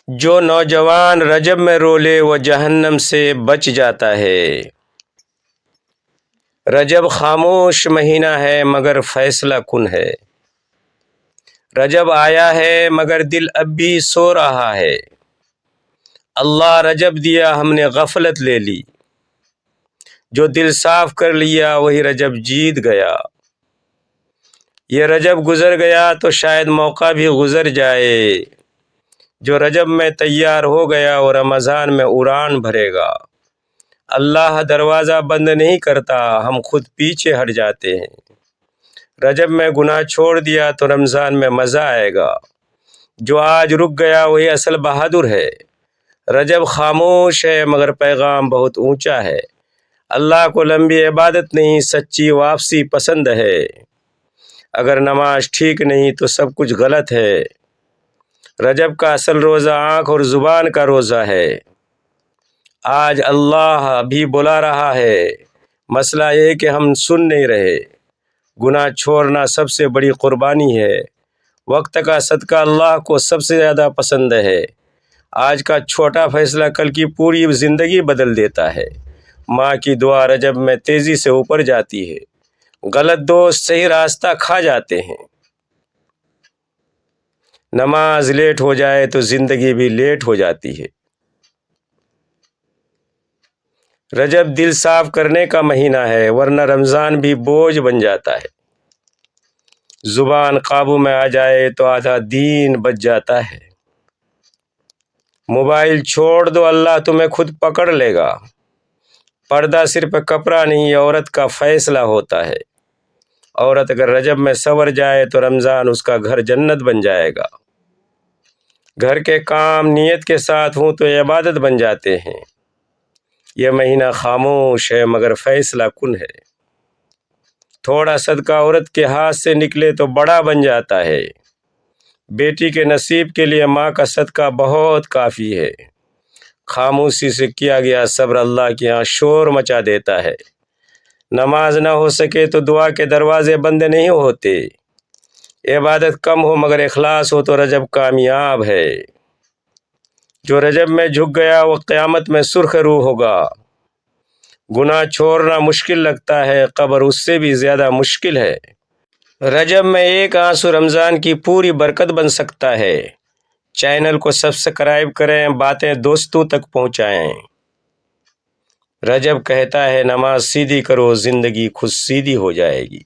جو نوجوان رجب میں رو لے وہ جہنم سے بچ جاتا ہے۔ رجب خاموش مہینہ ہے مگر فیصلہ کن ہے۔ رجب آیا ہے مگر دل اب بھی سو رہا ہے۔ اللہ رجب دیا ہم نے غفلت لے لی، جو دل صاف کر لیا وہی رجب جیت گیا۔ یہ رجب گزر گیا تو شاید موقع بھی گزر جائے، جو رجب میں تیار ہو گیا وہ رمضان میں اڑان بھرے گا۔ اللہ دروازہ بند نہیں کرتا، ہم خود پیچھے ہٹ جاتے ہیں۔ رجب میں گناہ چھوڑ دیا تو رمضان میں مزہ آئے گا۔ جو آج رک گیا وہی اصل بہادر ہے۔ رجب خاموش ہے مگر پیغام بہت اونچا ہے۔ اللہ کو لمبی عبادت نہیں، سچی واپسی پسند ہے۔ اگر نماز ٹھیک نہیں تو سب کچھ غلط ہے۔ رجب کا اصل روزہ آنکھ اور زبان کا روزہ ہے۔ آج اللہ بھی بلا رہا ہے، مسئلہ یہ کہ ہم سن نہیں رہے۔ گناہ چھوڑنا سب سے بڑی قربانی ہے۔ وقت کا صدقہ اللہ کو سب سے زیادہ پسند ہے۔ آج کا چھوٹا فیصلہ کل کی پوری زندگی بدل دیتا ہے۔ ماں کی دعا رجب میں تیزی سے اوپر جاتی ہے۔ غلط دوست صحیح راستہ کھا جاتے ہیں۔ نماز لیٹ ہو جائے تو زندگی بھی لیٹ ہو جاتی ہے۔ رجب دل صاف کرنے کا مہینہ ہے، ورنہ رمضان بھی بوجھ بن جاتا ہے۔ زبان قابو میں آ جائے تو آدھا دین بچ جاتا ہے۔ موبائل چھوڑ دو، اللہ تمہیں خود پکڑ لے گا۔ پردہ صرف کپڑا نہیں، عورت کا فیصلہ ہوتا ہے۔ عورت اگر رجب میں سنور جائے تو رمضان اس کا گھر جنت بن جائے گا۔ گھر کے کام نیت کے ساتھ ہوں تو عبادت بن جاتے ہیں۔ یہ مہینہ خاموش ہے مگر فیصلہ کن ہے۔ تھوڑا صدقہ عورت کے ہاتھ سے نکلے تو بڑا بن جاتا ہے۔ بیٹی کے نصیب کے لیے ماں کا صدقہ بہت کافی ہے۔ خاموشی سے کیا گیا صبر اللہ کے ہاں شور مچا دیتا ہے۔ نماز نہ ہو سکے تو دعا کے دروازے بند نہیں ہوتے۔ عبادت کم ہو مگر اخلاص ہو تو رجب کامیاب ہے۔ جو رجب میں جھک گیا وہ قیامت میں سرخ روح ہوگا۔ گناہ چھوڑنا مشکل لگتا ہے، قبر اس سے بھی زیادہ مشکل ہے۔ رجب میں ایک آنسو رمضان کی پوری برکت بن سکتا ہے۔ چینل کو سبسکرائب کریں، باتیں دوستوں تک پہنچائیں۔ رجب کہتا ہے نماز سیدھی کرو، زندگی خود سیدھی ہو جائے گی۔